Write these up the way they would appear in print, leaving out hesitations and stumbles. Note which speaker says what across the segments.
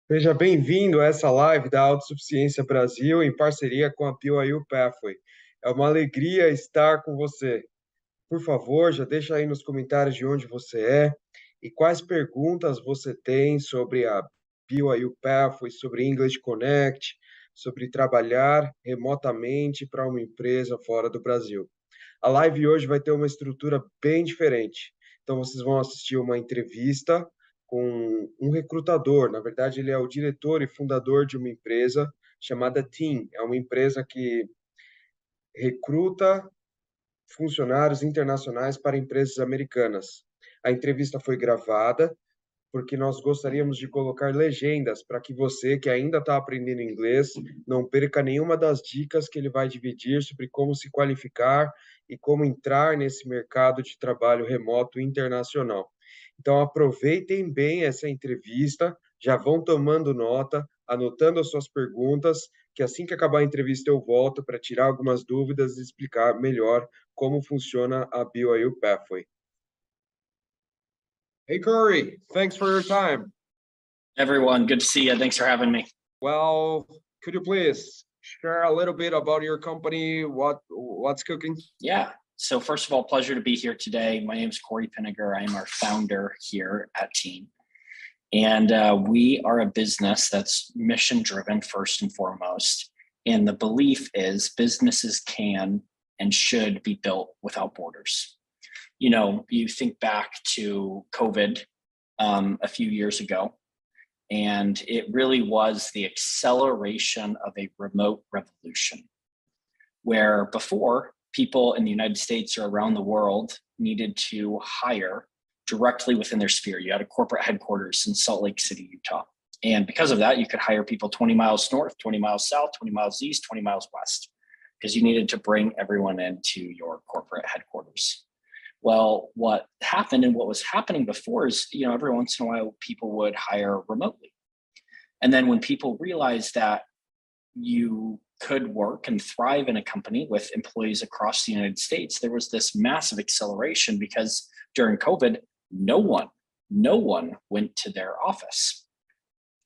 Speaker 1: Seja bem-vindo a essa live da Autossuficiência Brasil em parceria com a BYU-Pathway. É uma alegria estar com você. Por favor, já deixa aí nos comentários de onde você é e quais perguntas você tem sobre a BYU-Pathway, sobre English Connect, sobre trabalhar remotamente para uma empresa fora do Brasil. A live hoje vai ter uma estrutura bem diferente. Então, vocês vão assistir uma entrevista com um recrutador. Na verdade, ele é o diretor e fundador de uma empresa chamada Team. É uma empresa que recruta funcionários internacionais para empresas americanas. A entrevista foi gravada porque nós gostaríamos de colocar legendas para que você, que ainda está aprendendo inglês, não perca nenhuma das dicas que ele vai dividir sobre como se qualificar e como entrar nesse mercado de trabalho remoto internacional. Então, aproveitem bem essa entrevista, já vão tomando nota, anotando as suas perguntas, que assim que acabar a entrevista eu volto para tirar algumas dúvidas e explicar melhor como funciona a BYU Pathway. Hey, Corey, thanks for your time.
Speaker 2: Everyone, good to see you. Thanks for having me.
Speaker 1: Well, could you please share a little bit about your company, what's cooking?
Speaker 2: Yeah. So first of all, pleasure to be here today. My name is Corey Pinniger. I am our founder here at Team. And we are a business that's mission driven first and foremost. And the belief is businesses can and should be built without borders. You know, you think back to COVID a few years ago, and it really was the acceleration of a remote revolution, where before people in the United States or around the world needed to hire directly within their sphere. You had a corporate headquarters in Salt Lake City, Utah. And because of that, you could hire people 20 miles north, 20 miles south, 20 miles east, 20 miles west, because you needed to bring everyone into your corporate headquarters. Well, what happened and what was happening before is, you know, every once in a while, people would hire remotely. And then when people realized that you could work and thrive in a company with employees across the United States, there was this massive acceleration because during COVID, no one went to their office.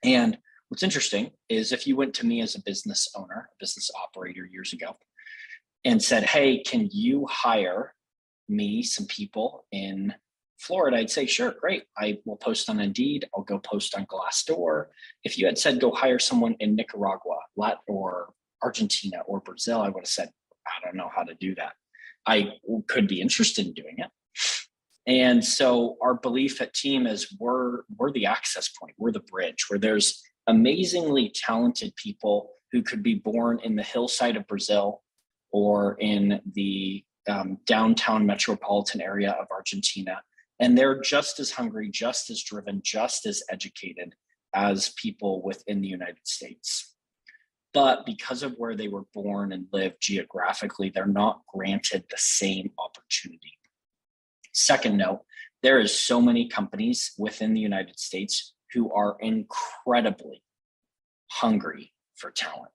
Speaker 2: And what's interesting is if you went to me as a business owner, a business operator years ago, and said, hey, can you hire me some people in Florida? I'd say, sure, great. I will post on Indeed. I'll go post on Glassdoor. If you had said, go hire someone in Nicaragua, or Argentina or Brazil, I would have said, I don't know how to do that. I could be interested in doing it. And so our belief at Team is we're the access point. We're the bridge where there's amazingly talented people who could be born in the hillside of Brazil or in the downtown metropolitan area of Argentina. And they're just as hungry, just as driven, just as educated as people within the United States. But because of where they were born and live geographically, they're not granted the same opportunity. Second note, there is so many companies within the United States who are incredibly hungry for talent.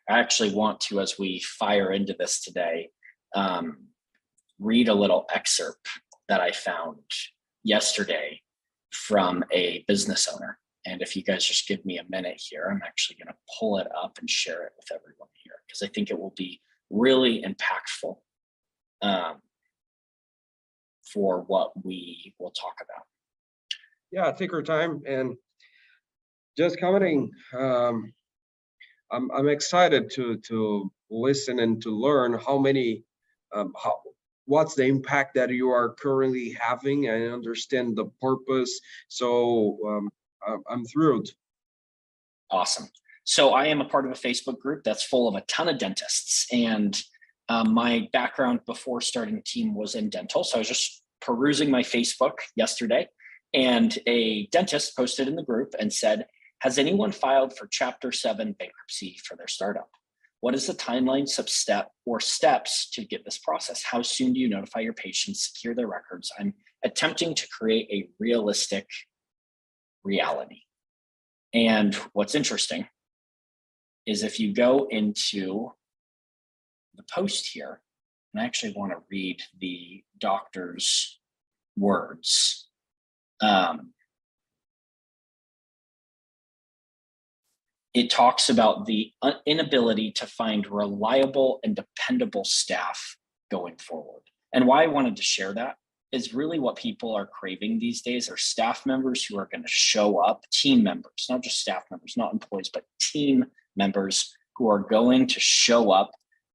Speaker 2: I actually want to, as we fire into this today, read a little excerpt that I found yesterday from a business owner. And if you guys just give me a minute here, I'm actually going to pull it up and share it with everyone here because I think it will be really impactful for what we will talk about.
Speaker 1: Yeah, take our time and just commenting. I'm excited to listen and to learn how many what's the impact that you are currently having and understand the purpose. So I'm thrilled.
Speaker 2: Awesome. So I am a part of a Facebook group that's full of a ton of dentists. And my background before starting Team was in dental. So I was just perusing my Facebook yesterday, and a dentist posted in the group and said, has anyone filed for Chapter 7 bankruptcy for their startup? What is the timeline, steps to get this process? How soon do you notify your patients, secure their records? I'm attempting to create a realistic reality. And what's interesting is if you go into the post here, and I actually want to read the doctor's words. it talks about the inability to find reliable and dependable staff going forward. And why I wanted to share that is really what people are craving these days are staff members who are going to show up, team members, not just staff members, not employees, but team members who are going to show up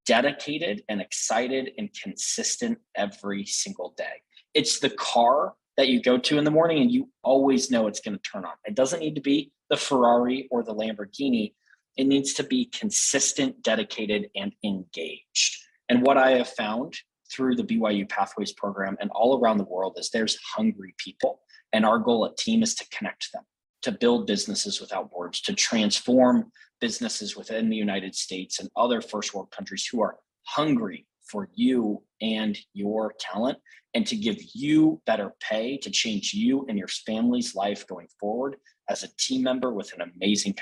Speaker 2: dedicated and excited and consistent every single day. It's the car that you go to in the morning and you always know it's going to turn on. It doesn't need to be the Ferrari or the Lamborghini. It needs to be consistent, dedicated, and engaged. And what I have found through the BYU Pathways program and all around the world is there's hungry people. And our goal at Team is to connect them, to build businesses without borders, to transform businesses within the United States and other first world countries who are hungry for you and your talent, and to give you better pay, to change you and your family's life going forward as a team member with an amazing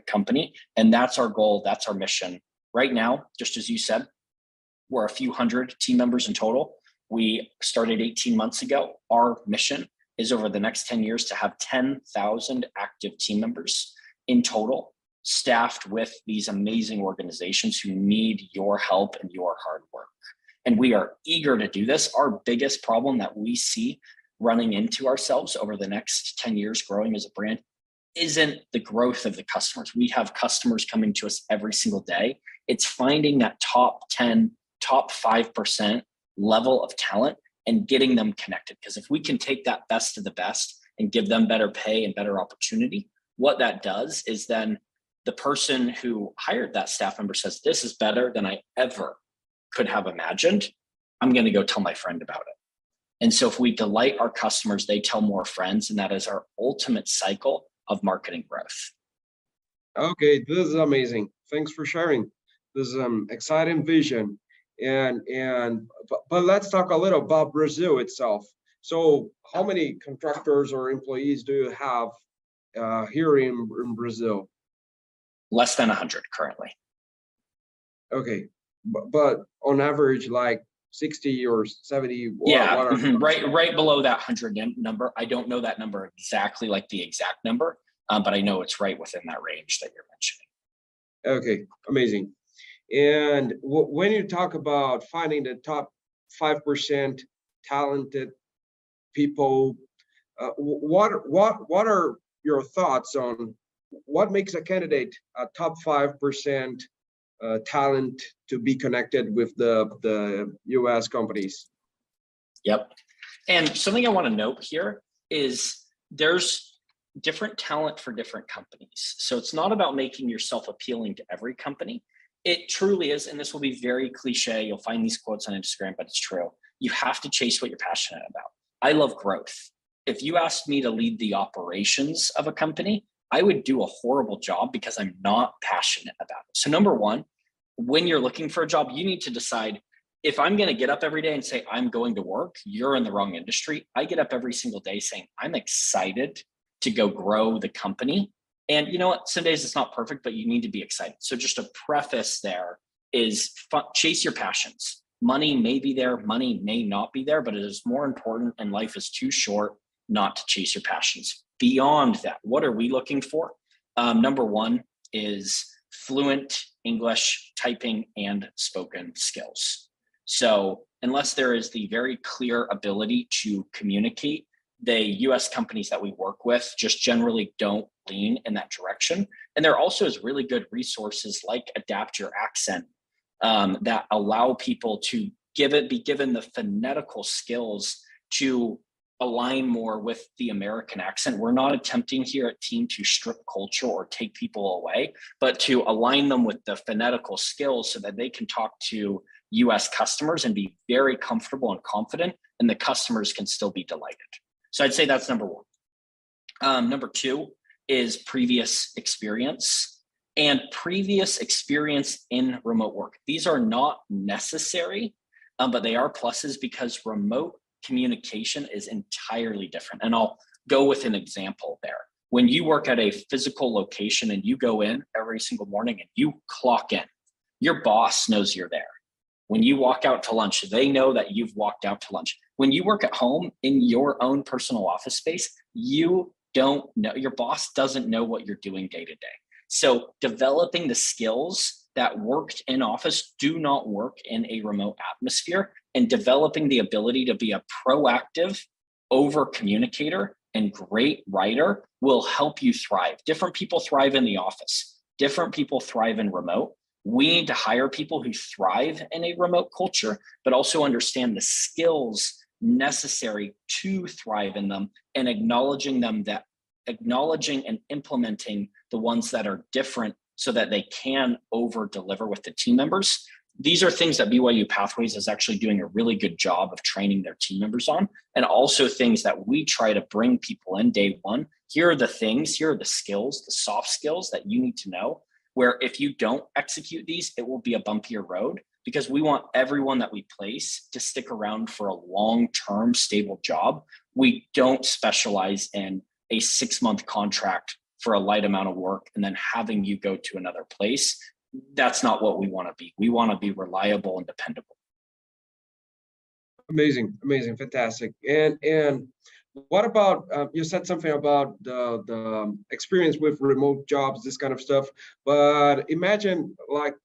Speaker 2: company. And that's our goal. That's our mission. Right now, just as you said, we're a few hundred team members in total. We started 18 months ago. Our mission is over the next 10 years to have 10,000 active team members in total, staffed with these amazing organizations who need your help and your hard work. And we are eager to do this. Our biggest problem that we see running into ourselves over the next 10 years growing as a brand isn't the growth of the customers. We have customers coming to us every single day. It's finding that top 10, top 5% level of talent and getting them connected. Because if we can take that best of the best and give them better pay and better opportunity, what that does is then the person who hired that staff member says, this is better than I ever could have imagined. I'm going to go tell my friend about it. And so if we delight our customers, they tell more friends, and that is our ultimate cycle of marketing growth.
Speaker 1: Okay, this is amazing. Thanks for sharing this exciting vision. But let's talk a little about Brazil itself. So how many contractors or employees do you have here in Brazil?
Speaker 2: Less than 100 currently.
Speaker 1: Okay, but on average, like 60 or 70?
Speaker 2: Yeah, right below that 100 number. I don't know that number exactly, like the exact number, but I know it's right within that range that you're mentioning.
Speaker 1: Okay, amazing. And when you talk about finding the top 5% talented people, what are your thoughts on what makes a candidate a top 5% talent to be connected with the US companies?
Speaker 2: Yep. And something I want to note here is there's different talent for different companies. So it's not about making yourself appealing to every company. It truly is, and this will be very cliche. You'll find these quotes on Instagram, but it's true. You have to chase what you're passionate about. I love growth. If you asked me to lead the operations of a company, I would do a horrible job because I'm not passionate about it. So number one, when you're looking for a job, you need to decide, if I'm going to get up every day and say, I'm going to work, you're in the wrong industry. I get up every single day saying, I'm excited to go grow the company. And you know what? Some days it's not perfect, but you need to be excited. So just a preface there is chase your passions. Money may be there, money may not be there, but it is more important, and life is too short not to chase your passions. Beyond that, what are we looking for? Number one is fluent English typing and spoken skills. So unless there is the very clear ability to communicate, the US companies that we work with just generally don't lean in that direction. And there also is really good resources like Adapt Your Accent that allow people to be given the phonetical skills to align more with the American accent. We're not attempting here at Team to strip culture or take people away, but to align them with the phonetical skills so that they can talk to US customers and be very comfortable and confident, and the customers can still be delighted. So I'd say that's number one. Number two is previous experience and previous experience in remote work. These are not necessary, but they are pluses because remote communication is entirely different. And I'll go with an example there. When you work at a physical location and you go in every single morning and you clock in, your boss knows you're there. When you walk out to lunch, they know that you've walked out to lunch. When you work at home in your own personal office space, you don't know, your boss doesn't know what you're doing day to day. So developing the skills that worked in office do not work in a remote atmosphere, and developing the ability to be a proactive over communicator and great writer will help you thrive. Different people thrive in the office. Different people thrive in remote. We need to hire people who thrive in a remote culture, but also understand the skills necessary to thrive in them, and acknowledging and implementing the ones that are different so that they can over deliver with the team members. These are things that BYU Pathways is actually doing a really good job of training their team members on, and also things that we try to bring people in day one. Here are the things, here are the skills, the soft skills that you need to know, where if you don't execute these, it will be a bumpier road, because we want everyone that we place to stick around for a long-term stable job. We don't specialize in a 6-month contract for a light amount of work and then having you go to another place. That's not what we want to be. We want to be reliable and dependable.
Speaker 1: Amazing, amazing, fantastic. And what about you said something about the experience with remote jobs, this kind of stuff. But imagine, like,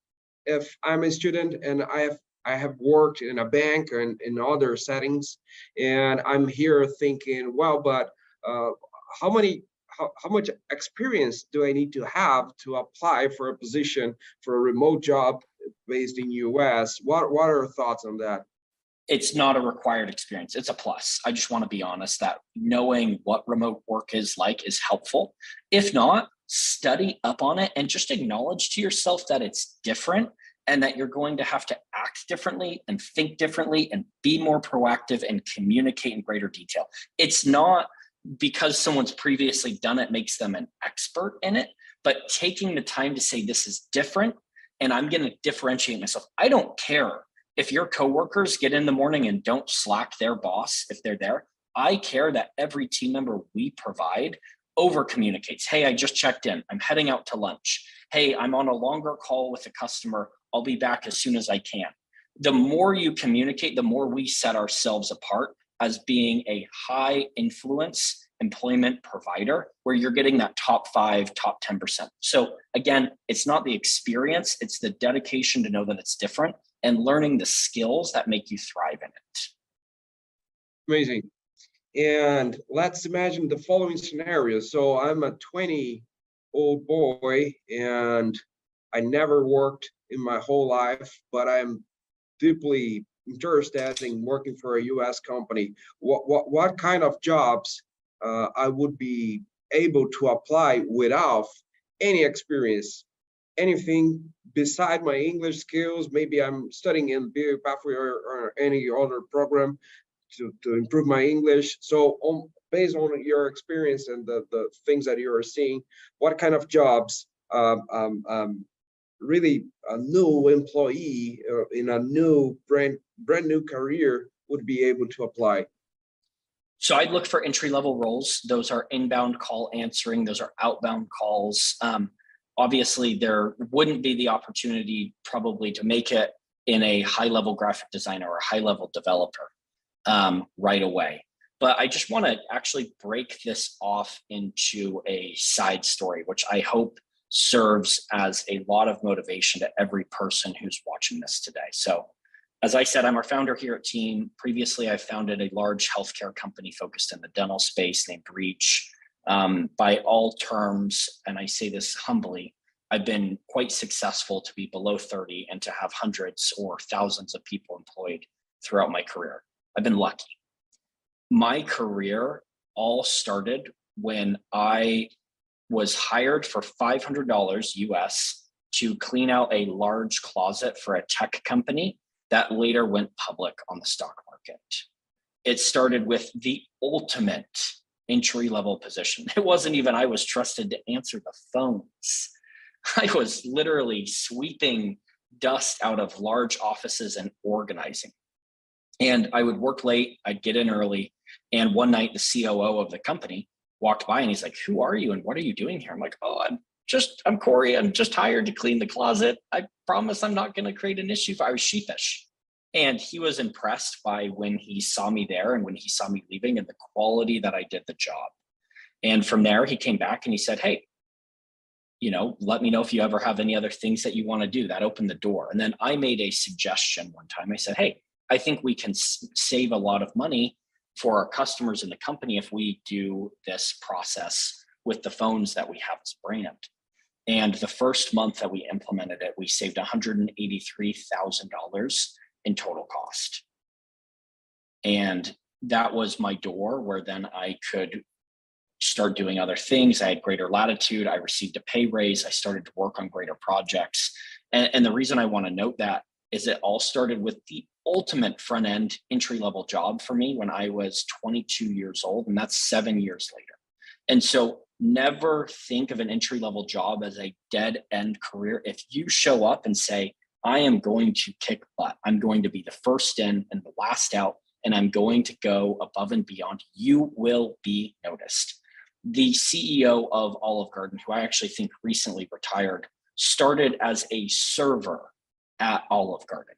Speaker 1: if I'm a student and I have worked in a bank and in other settings, and I'm here thinking, well, but how much experience do I need to have to apply for a position for a remote job based in US? What are your thoughts on that?
Speaker 2: It's not a required experience. It's a plus. I just want to be honest that knowing what remote work is like is helpful. If not, study up on it and just acknowledge to yourself that it's different, and that you're going to have to act differently and think differently and be more proactive and communicate in greater detail. It's not because someone's previously done it makes them an expert in it, but taking the time to say, this is different and I'm going to differentiate myself. I don't care if your coworkers get in the morning and don't Slack their boss if they're there. I care that every team member we provide over communicates. Hey, I just checked in. I'm heading out to lunch. Hey, I'm on a longer call with a customer. I'll be back as soon as I can. The more you communicate, the more we set ourselves apart as being a high influence employment provider, where you're getting that top 5, top 10%. So again, it's not the experience, it's the dedication to know that it's different and learning the skills that make you thrive in it.
Speaker 1: Amazing. And let's imagine the following scenario. So I'm a 20-old boy and I never worked in my whole life, but I'm deeply interested in working for a US company. What kind of jobs I would be able to apply without any experience? Anything beside my English skills? Maybe I'm studying in BYU-Pathway or any other program to improve my English. So based on your experience and the things that you are seeing, what kind of jobs really a new employee in a new brand new career would be able to apply?
Speaker 2: So I'd look for entry-level roles. Those are inbound call answering. Those are outbound calls. Obviously, there wouldn't be the opportunity probably to make it in a high-level graphic designer or a high-level developer right away. But I just want to actually break this off into a side story, which I hope serves as a lot of motivation to every person who's watching this today. So as I said, I'm our founder here at Team. Previously, I founded a large healthcare company focused in the dental space named Reach. By all terms, and I say this humbly, I've been quite successful to be below 30 and to have hundreds or thousands of people employed throughout my career. I've been lucky. My career all started when I was hired for $500 US to clean out a large closet for a tech company that later went public on the stock market. It started with the ultimate entry-level position. It wasn't even I was trusted to answer the phones. I was literally sweeping dust out of large offices and organizing. And I would work late, I'd get in early. And one night the COO of the company walked by and he's like, "Who are you and what are you doing here?" I'm like, "Oh, I'm Corey. I'm just hired to clean the closet. I promise I'm not going to create an issue." I was sheepish. And he was impressed by when he saw me there and when he saw me leaving and the quality that I did the job. And from there, he came back and he said, "Hey, let me know if you ever have any other things that you want to do. That opened the door. And then I made a suggestion one time. I said, hey, I think we can save a lot of money for our customers in the company if we do this process with the phones that we have as BrainUp. And the first month that we implemented it, we saved $183,000 in total cost. And that was my door where then I could start doing other things. I had greater latitude. I received a pay raise. I started to work on greater projects. And the reason I want to note that is it all started with the ultimate front end entry-level job for me when I was 22 years old, and that's 7 years later. And so never think of an entry-level job as a dead end career. If you show up and say, I am going to kick butt, I'm going to be the first in and the last out, and I'm going to go above and beyond, you will be noticed. The CEO of Olive Garden, who I actually think recently retired, started as a server at Olive Garden.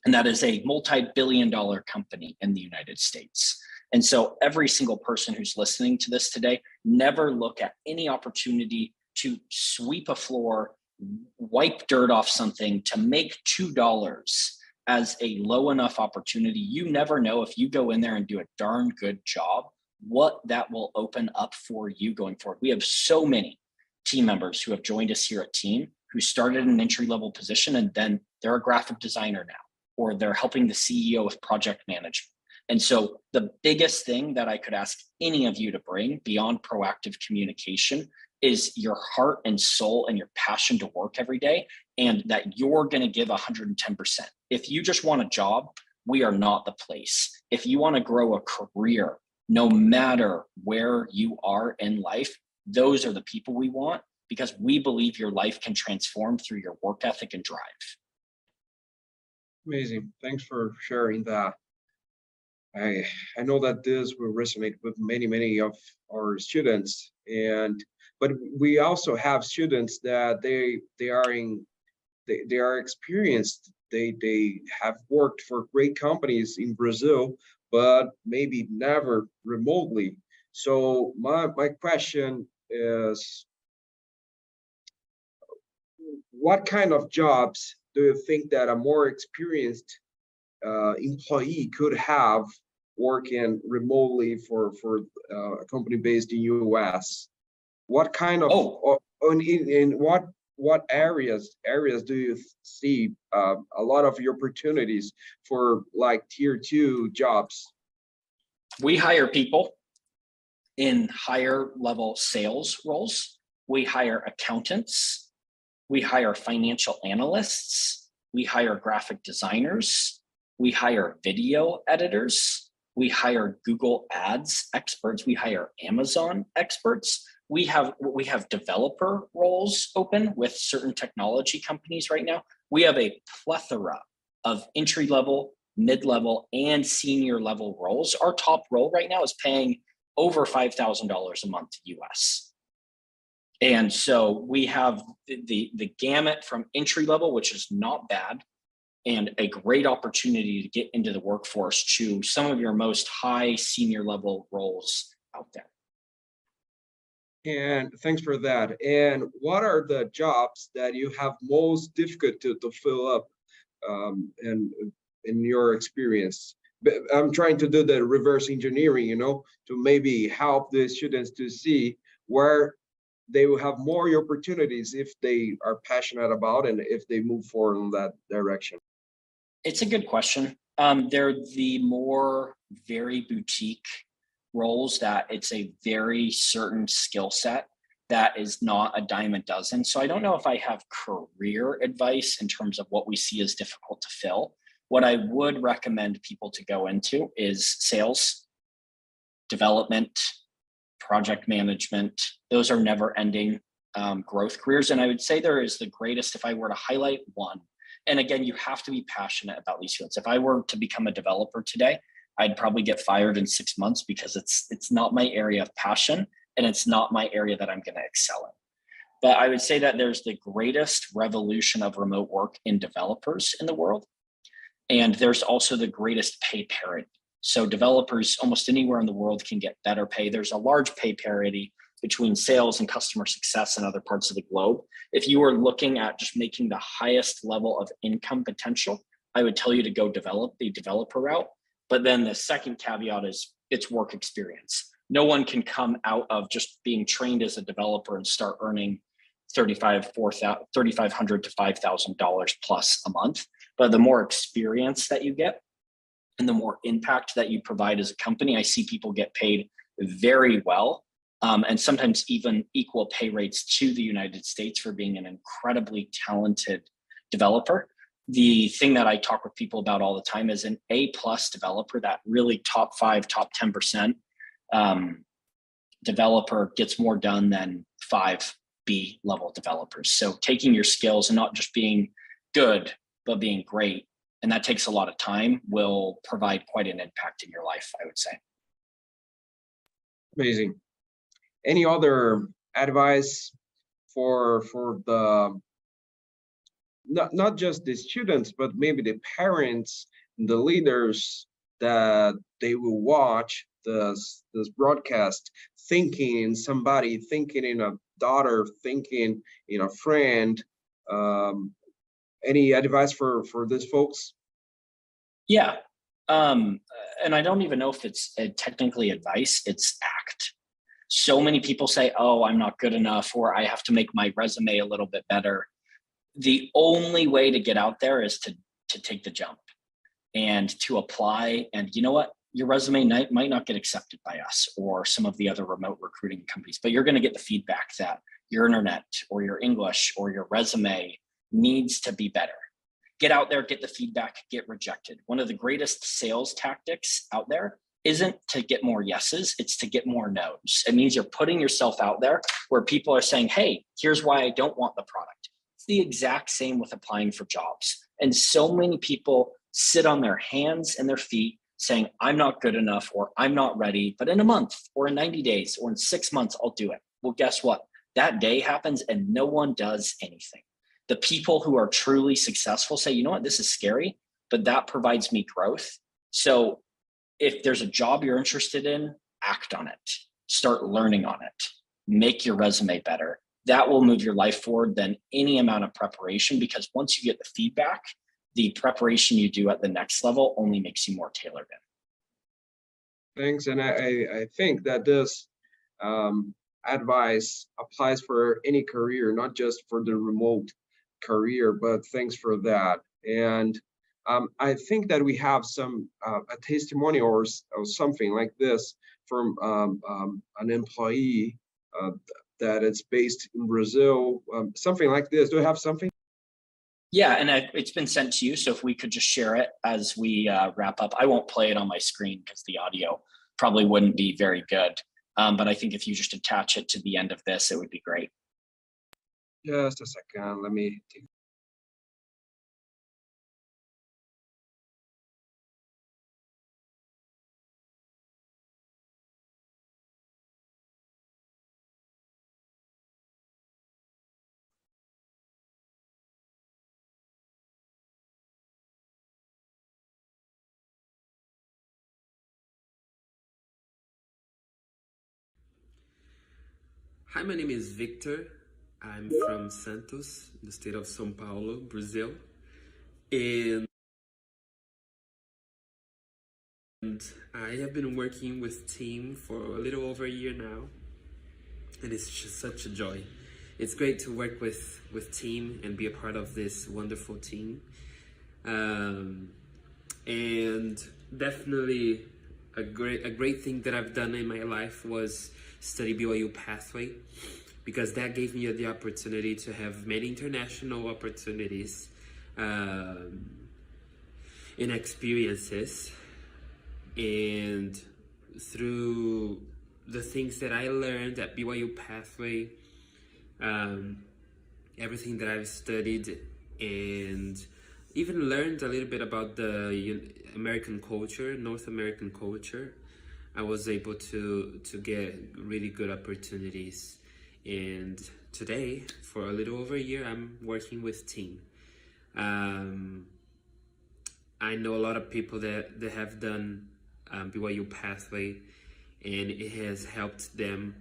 Speaker 2: And that is a multi-billion-dollar company in the United States. And so every single person who's listening to this today, never look at any opportunity to sweep a floor, wipe dirt off something to make $2 as a low enough opportunity. You never know, if you go in there and do a darn good job, what that will open up for you going forward. We have so many team members who have joined us here at Team who started in an entry-level position and then they're a graphic designer now, or they're helping the CEO with project management. And so the biggest thing that I could ask any of you to bring beyond proactive communication is your heart and soul and your passion to work every day, and that you're going to give 110%. If you just want a job, we are not the place. If you want to grow a career, no matter where you are in life, those are the people we want, because we believe your life can transform through your work ethic and drive.
Speaker 1: Amazing. Thanks for sharing that. I know that this will resonate with many of our students, but we also have students that they are experienced. They have worked for great companies in Brazil, but maybe never remotely. So my question is, what kind of jobs do you think that a more experienced employee could have working remotely for a company based in US? What kind of in what areas do you see a lot of your opportunities for like tier 2 jobs?
Speaker 2: We hire people in higher level sales roles. We hire accountants. We hire financial analysts. We hire graphic designers. We hire video editors. We hire Google Ads experts. We hire Amazon experts. We have developer roles open with certain technology companies right now. We have a plethora of entry level, mid-level, and senior level roles. Our top role right now is paying over $5,000 a month US. And so we have the gamut from entry level, which is not bad, and a great opportunity to get into the workforce, to some of your most high senior level roles out there.
Speaker 1: And thanks for that. And what are the jobs that you have most difficult to fill up in your experience? I'm trying to do the reverse engineering, to maybe help the students to see where they will have more opportunities if they are passionate about and if they move forward in that direction.
Speaker 2: It's a good question. They're the more very boutique roles that it's a very certain skill set that is not a dime a dozen. So I don't know if I have career advice in terms of what we see as difficult to fill. What I would recommend people to go into is sales, development, project management. Those are never ending growth careers. And I would say there is the greatest, if I were to highlight one, and again, you have to be passionate about these fields. If I were to become a developer today, I'd probably get fired in 6 months because it's not my area of passion and it's not my area that I'm going to excel in. But I would say that there's the greatest revolution of remote work in developers in the world. And there's also the greatest pay parity. So developers almost anywhere in the world can get better pay. There's a large pay parity between sales and customer success in other parts of the globe. If you are looking at just making the highest level of income potential, I would tell you to go develop the developer route. But then the second caveat is it's work experience. No one can come out of just being trained as a developer and start earning $3,500 to $5,000 plus a month. But the more experience that you get and the more impact that you provide as a company, I see people get paid very well, and sometimes even equal pay rates to the United States for being an incredibly talented developer. The thing that I talk with people about all the time is an A+ developer, that really top 5, top 10% developer gets more done than 5B level developers. So taking your skills and not just being good, but being great, and that takes a lot of time, will provide quite an impact in your life, I would say.
Speaker 1: Amazing. Any other advice for the not just the students, but maybe the parents, the leaders, that they will watch this broadcast, thinking in somebody, thinking in a daughter, thinking in a friend? Any advice for these folks?
Speaker 2: Yeah. And I don't even know if it's technically advice, it's act. So many people say, oh, I'm not good enough, or I have to make my resume a little bit better. The only way to get out there is to take the jump and to apply. And you know what? Your resume might not get accepted by us or some of the other remote recruiting companies, but you're going to get the feedback that your internet or your English or your resume needs to be better. Get out there, get the feedback, get rejected. One of the greatest sales tactics out there isn't to get more yeses, it's to get more no's. It means you're putting yourself out there where people are saying, hey, here's why I don't want the product. It's the exact same with applying for jobs. And so many people sit on their hands and their feet saying, I'm not good enough, or I'm not ready, but in a month or in 90 days or in 6 months, I'll do it. Well, guess what? That day happens and no one does anything. The people who are truly successful say, you know what, this is scary, but that provides me growth. So if there's a job you're interested in, act on it, start learning on it, make your resume better. That will move your life forward than any amount of preparation, because once you get the feedback, the preparation you do at the next level only makes you more tailored in.
Speaker 1: Thanks. And I think that this advice applies for any career, not just for the remote career, but thanks for that. And I think that we have some a testimony or something like this from an employee that it's based in Brazil, something like this. Do you have something?
Speaker 2: Yeah, and it's been sent to you. So if we could just share it as we wrap up. I won't play it on my screen because the audio probably wouldn't be very good. But I think if you just attach it to the end of this, it would be great.
Speaker 1: Just a second. Let me take.
Speaker 3: Hi, my name is Victor. I'm from Santos, the state of São Paulo, Brazil. And I have been working with Team for a little over a year now. And it's just such a joy. It's great to work with Team and be a part of this wonderful team. And definitely a great thing that I've done in my life was study BYU-Pathway, because that gave me the opportunity to have many international opportunities and experiences. And through the things that I learned at BYU-Pathway, everything that I've studied, and even learned a little bit about the American culture, North American culture, I was able to get really good opportunities. And today, for a little over a year, I'm working with Team. I know a lot of people that have done BYU Pathway, and it has helped them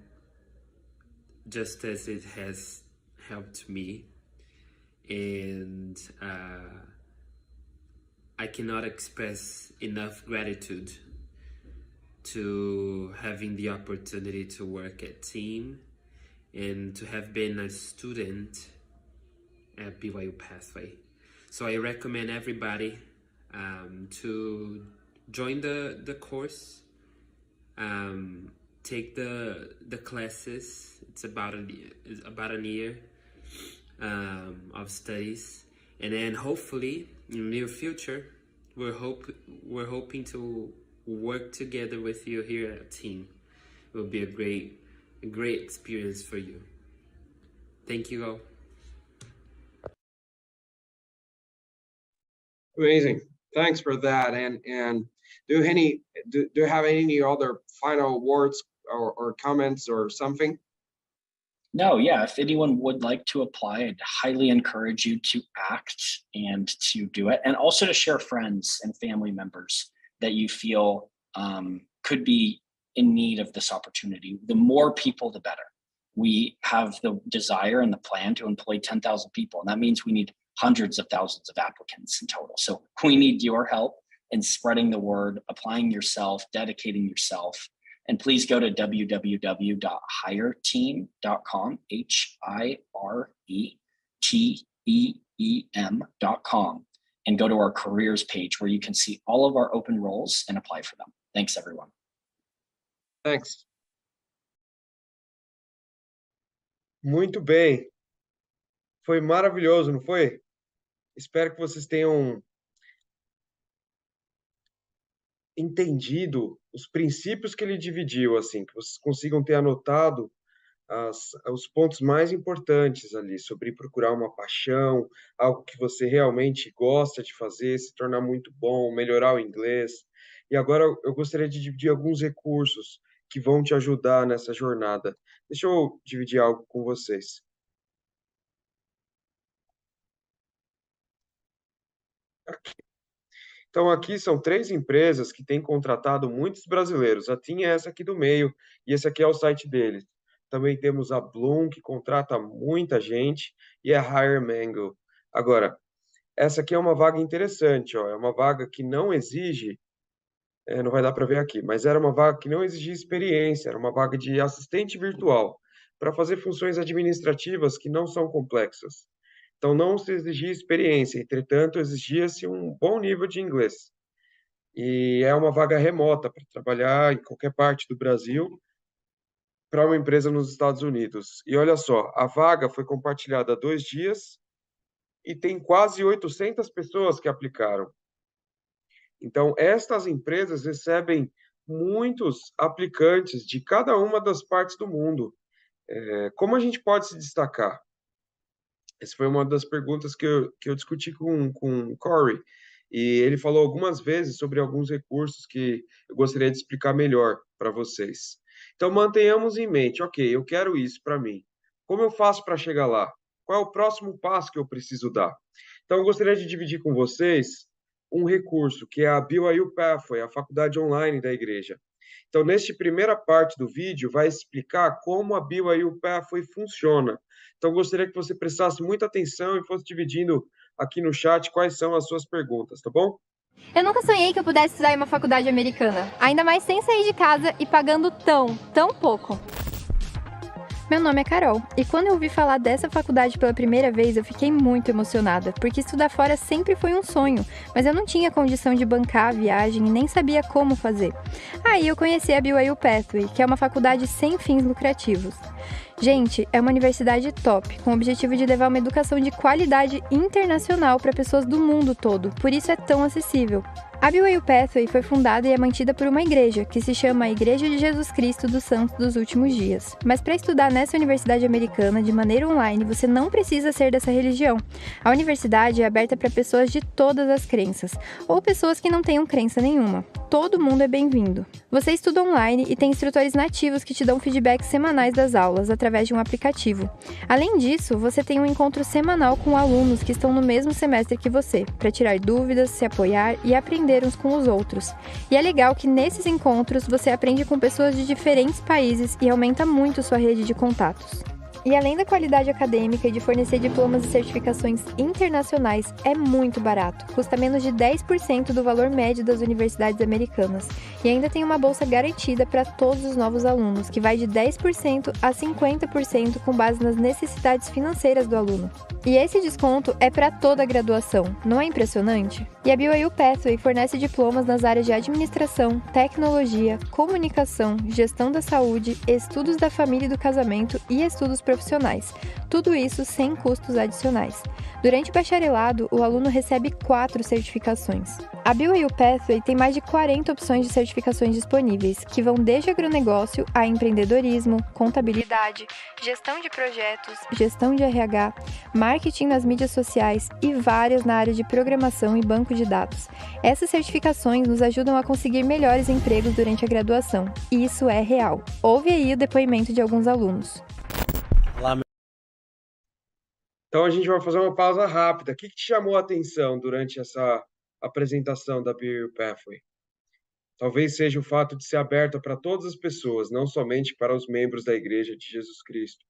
Speaker 3: just as it has helped me. And I cannot express enough gratitude to having the opportunity to work at Team and to have been a student at BYU-Pathway. So I recommend everybody to join the course, take the classes. It's about a year of studies, and then hopefully in the near future we're hoping to work together with you here at Team. It will be a great experience for you. Thank you all.
Speaker 1: Amazing. Thanks for that. And do you have any other final words or comments or something?
Speaker 2: No, yeah, if anyone would like to apply, I'd highly encourage you to act and to do it, and also to share friends and family members that you feel could be in need of this opportunity. The more people, the better. We have the desire and the plan to employ 10,000 people, and that means we need hundreds of thousands of applicants in total. So we need your help in spreading the word, applying yourself, dedicating yourself. And please go to www.hireteam.com, hireteem.com, and go to our careers page where you can see all of our open roles and apply for them. Thanks, everyone.
Speaker 1: Thanks. Muito bem. Foi maravilhoso, não foi? Espero que vocês tenham entendido os princípios que ele dividiu, assim, que vocês consigam ter anotado os pontos mais importantes ali, sobre procurar uma paixão, algo que você realmente gosta de fazer, se tornar muito bom, melhorar o inglês. E agora eu gostaria de dividir alguns recursos que vão te ajudar nessa jornada. Deixa eu dividir algo com vocês. Então, aqui são 3 empresas que têm contratado muitos brasileiros. A TIM é essa aqui do meio, e esse aqui é o site deles. Também temos a Bloom, que contrata muita gente, e a Hire Mango. Agora, essa aqui é uma vaga interessante, ó. É uma vaga que não exige, não vai dar para ver aqui, mas era uma vaga que não exigia experiência, era uma vaga de assistente virtual, para fazer funções administrativas que não são complexas. Então, não se exigia experiência, entretanto, exigia-se um bom nível de inglês. E é uma vaga remota para trabalhar em qualquer parte do Brasil para uma empresa nos Estados Unidos. E olha só, a vaga foi compartilhada há 2 dias e tem quase 800 pessoas que aplicaram. Então, estas empresas recebem muitos aplicantes de cada uma das partes do mundo. Como a gente pode se destacar? Essa foi uma das perguntas que eu discuti com o Corey, e ele falou algumas vezes sobre alguns recursos que eu gostaria de explicar melhor para vocês. Então, mantenhamos em mente, ok, eu quero isso para mim. Como eu faço para chegar lá? Qual é o próximo passo que eu preciso dar? Então, eu gostaria de dividir com vocês um recurso, que é a BYU-Pathway, a faculdade online da Igreja. Então, nesta primeira parte do vídeo, vai explicar como a BYU-Pathway funciona. Então, gostaria que você prestasse muita atenção e fosse dividindo aqui no chat quais são as suas perguntas, tá bom?
Speaker 4: Eu nunca sonhei que eu pudesse estudar em uma faculdade americana, ainda mais sem sair de casa e pagando tão pouco. Meu nome é Carol, e quando eu ouvi falar dessa faculdade pela primeira vez, eu fiquei muito emocionada, porque estudar fora sempre foi um sonho, mas eu não tinha condição de bancar a viagem e nem sabia como fazer. Aí eu conheci a BYU-Pathway, que é uma faculdade sem fins lucrativos. Gente, é uma universidade top, com o objetivo de levar uma educação de qualidade internacional para pessoas do mundo todo, por isso é tão acessível. A BYU-Pathway foi fundada e é mantida por uma igreja, que se chama Igreja de Jesus Cristo dos Santos dos Últimos Dias. Mas para estudar nessa universidade americana de maneira online, você não precisa ser dessa religião. A universidade é aberta para pessoas de todas as crenças, ou pessoas que não tenham crença nenhuma. Todo mundo é bem-vindo. Você estuda online e tem instrutores nativos que te dão feedbacks semanais das aulas, através de um aplicativo. Além disso, você tem um encontro semanal com alunos que estão no mesmo semestre que você, para tirar dúvidas, se apoiar e aprender uns com os outros. E é legal que nesses encontros você aprende com pessoas de diferentes países e aumenta muito sua rede de contatos. E além da qualidade acadêmica e de fornecer diplomas e certificações internacionais, é muito barato. Custa menos de 10% do valor médio das universidades americanas. E ainda tem uma bolsa garantida para todos os novos alunos, que vai de 10% a 50% com base nas necessidades financeiras do aluno. E esse desconto é para toda a graduação, não é impressionante? E a BYU-Pathway fornece diplomas nas áreas de administração, tecnologia, comunicação, gestão da saúde, estudos da família e do casamento e estudos profissionais. Tudo isso sem custos adicionais. Durante o bacharelado, o aluno recebe 4 certificações. A BYU-Pathway tem mais de 40 opções de certificações disponíveis, que vão desde agronegócio a empreendedorismo, contabilidade, gestão de projetos, gestão de RH, marketing nas mídias sociais e várias na área de programação e banco de dados. Essas certificações nos ajudam a conseguir melhores empregos durante a graduação, e isso é real. Ouve aí o depoimento de alguns alunos.
Speaker 1: Olá. Então a gente vai fazer uma pausa rápida. O que te chamou a atenção durante essa apresentação da BYU-Pathway? Talvez seja o fato de ser aberta para todas as pessoas, não somente para os membros da Igreja de Jesus Cristo.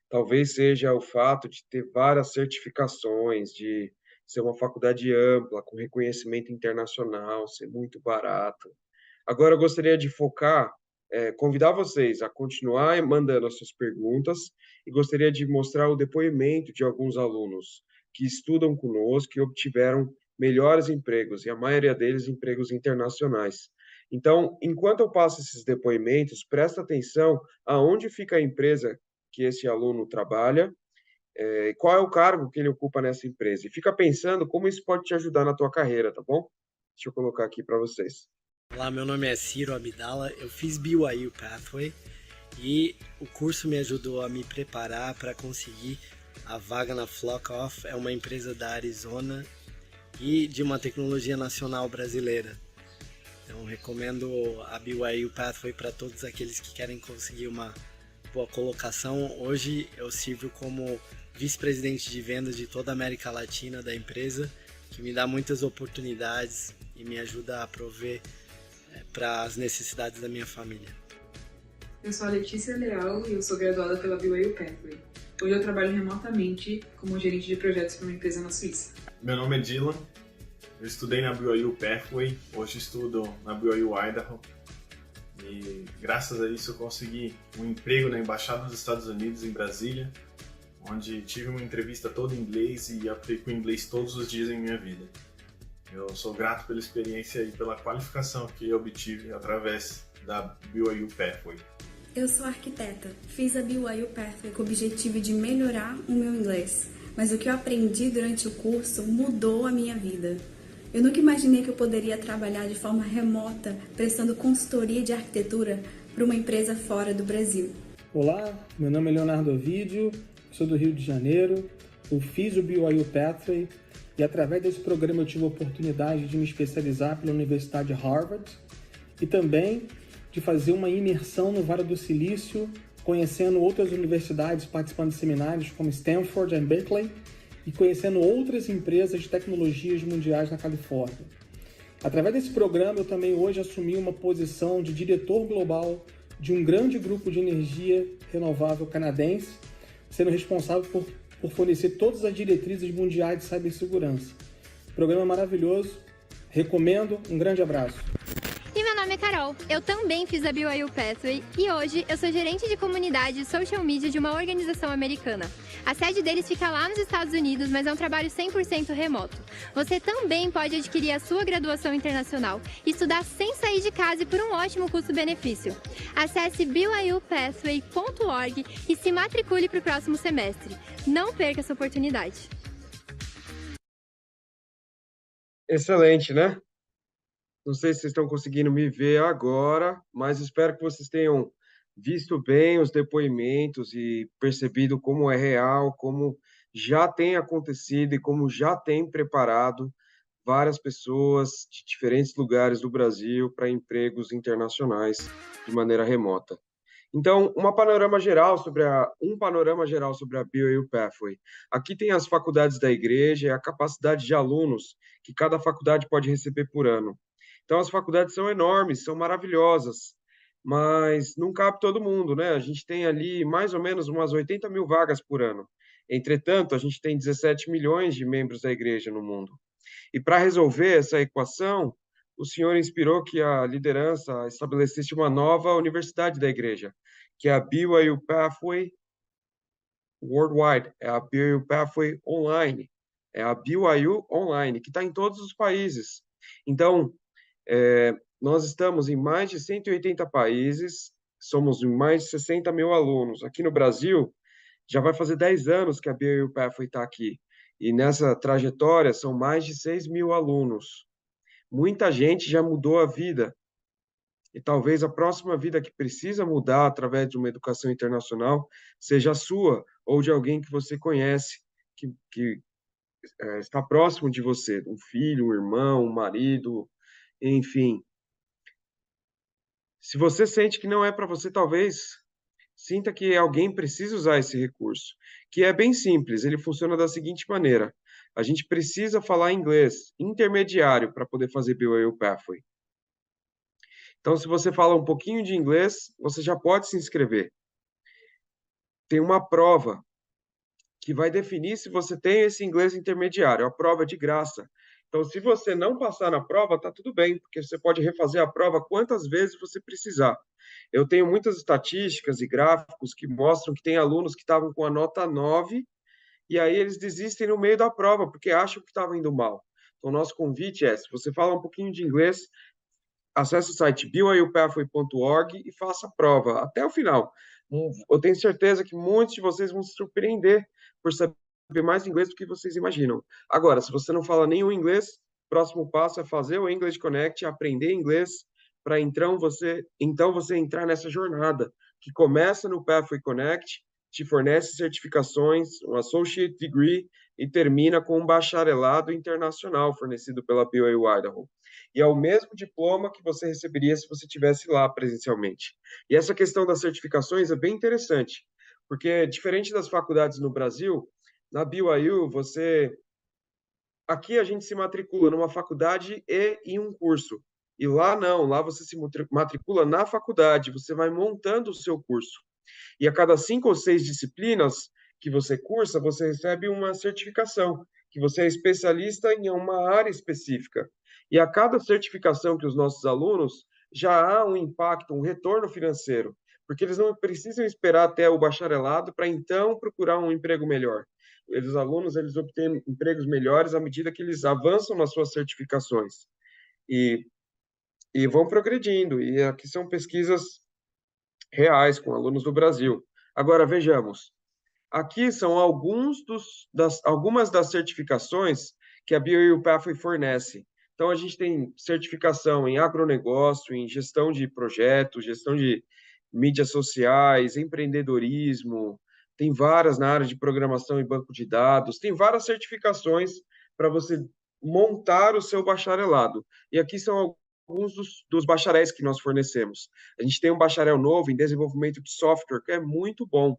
Speaker 1: Talvez seja o fato de ter várias certificações, de ser uma faculdade ampla, com reconhecimento internacional, ser muito barato. Agora eu gostaria de convidar vocês a continuar mandando as suas perguntas e gostaria de mostrar o depoimento de alguns alunos que estudam conosco e obtiveram melhores empregos, e a maioria deles empregos internacionais. Então, enquanto eu passo esses depoimentos, presta atenção aonde fica a empresa que esse aluno trabalha, qual é o cargo que ele ocupa nessa empresa. E fica pensando como isso pode te ajudar na tua carreira, tá bom? Deixa eu colocar aqui para vocês.
Speaker 5: Olá, meu nome é Ciro Abdala, eu fiz BYU-Pathway e o curso me ajudou a me preparar para conseguir a vaga na Flock Off, é uma empresa da Arizona e de uma tecnologia nacional brasileira. Então recomendo a BYU-Pathway para todos aqueles que querem conseguir uma boa colocação. Hoje eu sirvo como vice-presidente de vendas de toda a América Latina da empresa, que me dá muitas oportunidades e me ajuda a prover para as necessidades da minha família.
Speaker 6: Eu sou a Letícia Leal e eu sou graduada pela BYU-Pathway. Hoje eu trabalho remotamente como gerente de projetos para uma empresa na Suíça.
Speaker 7: Meu nome é Dylan, eu estudei na BYU-Pathway, hoje estudo na BYU-Idaho e graças a isso eu consegui um emprego na Embaixada dos Estados Unidos em Brasília, onde tive uma entrevista toda em inglês e aplico inglês todos os dias em minha vida. Eu sou grato pela experiência e pela qualificação que eu obtive através da BYU-Pathway.
Speaker 8: Eu sou arquiteta, fiz a BYU-Pathway com o objetivo de melhorar o meu inglês, mas o que eu aprendi durante o curso mudou a minha vida. Eu nunca imaginei que eu poderia trabalhar de forma remota, prestando consultoria de arquitetura para uma empresa fora do Brasil.
Speaker 9: Olá, meu nome é Leonardo Ovidio, sou do Rio de Janeiro, eu fiz o BYU-Pathway e através desse programa eu tive a oportunidade de me especializar pela Universidade Harvard e também de fazer uma imersão no Vale do Silício, conhecendo outras universidades, participando de seminários como Stanford e Berkeley e conhecendo outras empresas de tecnologias mundiais na Califórnia. Através desse programa eu também hoje assumi uma posição de diretor global de um grande grupo de energia renovável canadense, sendo responsável por fornecer todas as diretrizes mundiais de cibersegurança. Programa maravilhoso, recomendo, um grande abraço.
Speaker 4: E meu nome é Carol, eu também fiz a BYU-Pathway e hoje eu sou gerente de comunidade e social media de uma organização americana. A sede deles fica lá nos Estados Unidos, mas é um trabalho 100% remoto. Você também pode adquirir a sua graduação internacional, estudar sem sair de casa e por um ótimo custo-benefício. Acesse byupathway.org e se matricule para o próximo semestre. Não perca essa oportunidade.
Speaker 1: Excelente, né? Não sei se vocês estão conseguindo me ver agora, mas espero que vocês tenham visto bem os depoimentos e percebido como é real, como já tem acontecido e como já tem preparado várias pessoas de diferentes lugares do Brasil para empregos internacionais de maneira remota. Então, um panorama geral sobre a BYU-Pathway. Aqui tem as faculdades da Igreja e a capacidade de alunos que cada faculdade pode receber por ano. Então, as faculdades são enormes, são maravilhosas. mas não cabe todo mundo, né? A gente tem ali mais ou menos umas 80 mil vagas por ano. Entretanto, a gente tem 17 milhões de membros da igreja no mundo. E para resolver essa equação, o Senhor inspirou que a liderança estabelecesse uma nova universidade da igreja, que é a BYU-Pathway Worldwide, é a BYU-Pathway Online, é a BYU Online, que está em todos os países. Então, nós estamos em mais de 180 países, somos em mais de 60 mil alunos. Aqui no Brasil, já vai fazer 10 anos que a BYU-Pathway está aqui. E nessa trajetória, são mais de 6 mil alunos. Muita gente já mudou a vida. E talvez a próxima vida que precisa mudar através de uma educação internacional seja a sua ou de alguém que você conhece, que está próximo de você, um filho, um irmão, um marido, enfim. Se você sente que não é para você, talvez sinta que alguém precisa usar esse recurso, que é bem simples, ele funciona da seguinte maneira: a gente precisa falar inglês intermediário para poder fazer BYU Pathway. Então, se você fala um pouquinho de inglês, você já pode se inscrever. Tem uma prova que vai definir se você tem esse inglês intermediário, a prova é de graça. Então, se você não passar na prova, tá tudo bem, porque você pode refazer a prova quantas vezes você precisar. Eu tenho muitas estatísticas e gráficos que mostram que tem alunos que estavam com a nota 9 e aí eles desistem no meio da prova porque acham que estavam indo mal. Então, nosso convite é, se você fala um pouquinho de inglês, acesse o site byupathway.org e faça a prova até o final. Eu tenho certeza que muitos de vocês vão se surpreender por saber mais inglês do que vocês imaginam. Agora, se você não fala nenhum inglês, o próximo passo é fazer o English Connect, aprender inglês, para então você entrar nessa jornada que começa no Pathway Connect, te fornece certificações, um Associate Degree e termina com um bacharelado internacional fornecido pela BYU Idaho. E é o mesmo diploma que você receberia se você estivesse lá presencialmente. E essa questão das certificações é bem interessante, porque diferente das faculdades no Brasil, na BYU, aqui a gente se matricula numa faculdade e em um curso. E lá não, lá você se matricula na faculdade, você vai montando o seu curso. E a cada 5 ou 6 disciplinas que você cursa, você recebe uma certificação, que você é especialista em uma área específica. E a cada certificação que os nossos alunos, já há um impacto, um retorno financeiro, porque eles não precisam esperar até o bacharelado para então procurar um emprego melhor. Os alunos, eles obtêm empregos melhores à medida que eles avançam nas suas certificações. E, e vão progredindo. E aqui são pesquisas reais com alunos do Brasil. Agora, vejamos. Aqui são algumas das certificações que a BYU Pathway fornece. Então, a gente tem certificação em agronegócio, em gestão de projetos, gestão de mídias sociais, empreendedorismo, tem várias na área de programação e banco de dados, tem várias certificações para você montar o seu bacharelado. E aqui são alguns dos bacharéis que nós fornecemos. A gente tem um bacharel novo em desenvolvimento de software, que é muito bom.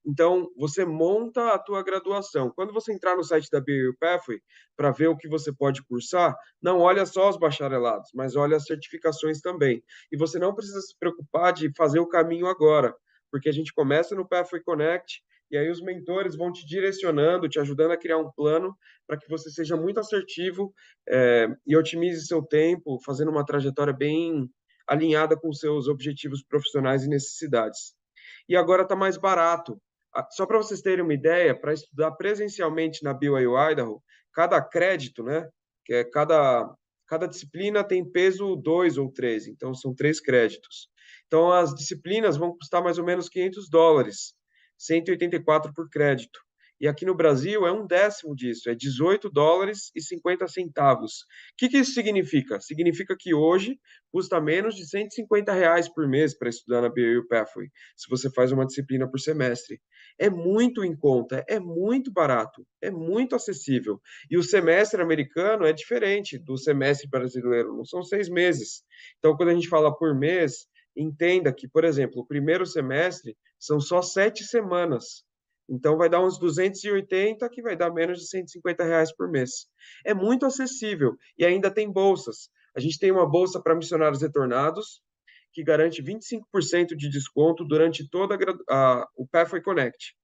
Speaker 1: Então, você monta a tua graduação. Quando você entrar no site da BYU Pathway para ver o que você pode cursar, não olha só os bacharelados, mas olha as certificações também. E você não precisa se preocupar de fazer o caminho agora, porque a gente começa no Pathway Connect e aí os mentores vão te direcionando, te ajudando a criar um plano para que você seja muito assertivo e otimize seu tempo, fazendo uma trajetória bem alinhada com seus objetivos profissionais e necessidades. E agora está mais barato. Só para vocês terem uma ideia, para estudar presencialmente na BYU Idaho, cada crédito, né, que é cada disciplina tem peso 2 ou 3, então são 3 créditos. Então as disciplinas vão custar mais ou menos $500, 184 por crédito. E aqui no Brasil é um décimo disso, é $18,50. O que isso significa? Significa que hoje custa menos de R$ 150 por mês para estudar na BYU Pathway, se você faz uma disciplina por semestre. É muito em conta, é muito barato, é muito acessível. E o semestre americano é diferente do semestre brasileiro, não são 6 meses. Então, quando a gente fala por mês, entenda que, por exemplo, o primeiro semestre são só 7 semanas. Então, vai dar uns 280, que vai dar menos de R$ 150 por mês. É muito acessível. E ainda tem bolsas. A gente tem uma bolsa para missionários retornados, que garante 25% de desconto durante toda o Pathway Connect,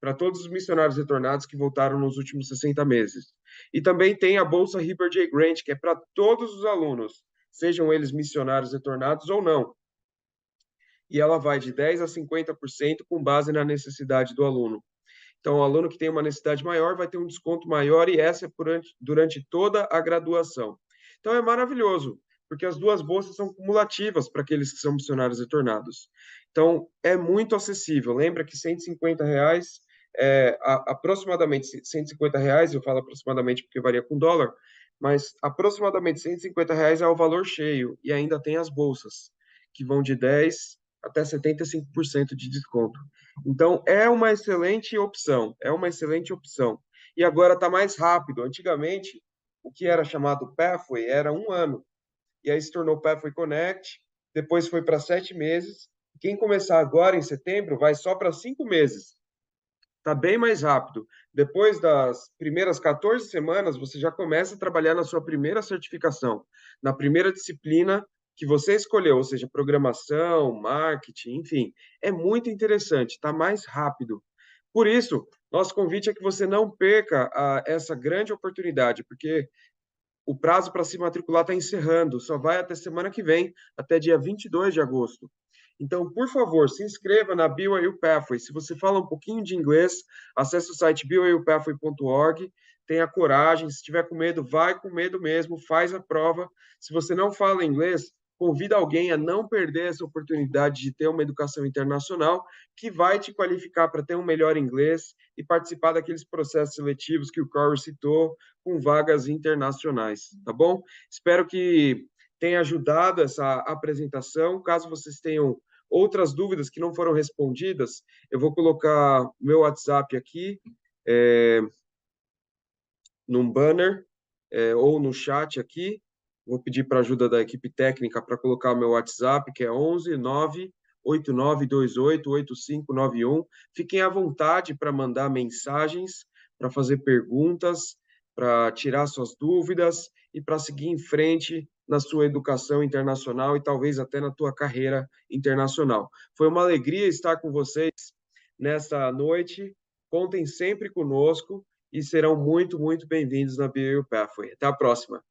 Speaker 1: para todos os missionários retornados que voltaram nos últimos 60 meses. E também tem a Bolsa Heber J. Grant, que é para todos os alunos, sejam eles missionários retornados ou não. E ela vai de 10% a 50% com base na necessidade do aluno. Então, o aluno que tem uma necessidade maior vai ter um desconto maior e essa é durante toda a graduação. Então, é maravilhoso, porque as duas bolsas são cumulativas para aqueles que são missionários retornados. Então, é muito acessível. Lembra que R$ 150 aproximadamente R$ 150, eu falo aproximadamente porque varia com dólar, mas aproximadamente R$ 150 é o valor cheio e ainda tem as bolsas, que vão de 10% até 75% de desconto. Então, é uma excelente opção, E agora está mais rápido. Antigamente, o que era chamado Pathway era 1 ano, e aí se tornou Pathway Connect, depois foi para 7 meses. Quem começar agora, em setembro, vai só para 5 meses. Está bem mais rápido. Depois das primeiras 14 semanas, você já começa a trabalhar na sua primeira certificação, na primeira disciplina que você escolheu, ou seja, programação, marketing, enfim. É muito interessante, está mais rápido. Por isso, nosso convite é que você não perca essa grande oportunidade, porque o prazo para se matricular está encerrando, só vai até semana que vem, até dia 22 de agosto. Então, por favor, se inscreva na BYU-Pathway. Se você fala um pouquinho de inglês, acesse o site BYU-Pathway.org, tenha coragem, se tiver com medo, vai com medo mesmo, faz a prova. Se você não fala inglês, convida alguém a não perder essa oportunidade de ter uma educação internacional que vai te qualificar para ter um melhor inglês e participar daqueles processos seletivos que o Corey citou, com vagas internacionais, tá bom? Espero que tenha ajudado essa apresentação. Caso vocês tenham outras dúvidas que não foram respondidas, eu vou colocar meu WhatsApp aqui, num banner, ou no chat aqui. Vou pedir para a ajuda da equipe técnica para colocar o meu WhatsApp, que é 11 98928 8591. Fiquem à vontade para mandar mensagens, para fazer perguntas, para tirar suas dúvidas e para seguir em frente na sua educação internacional e talvez até na tua carreira internacional. Foi uma alegria estar com vocês nesta noite. Contem sempre conosco e serão muito, muito bem-vindos na BYU Pathway. Até a próxima.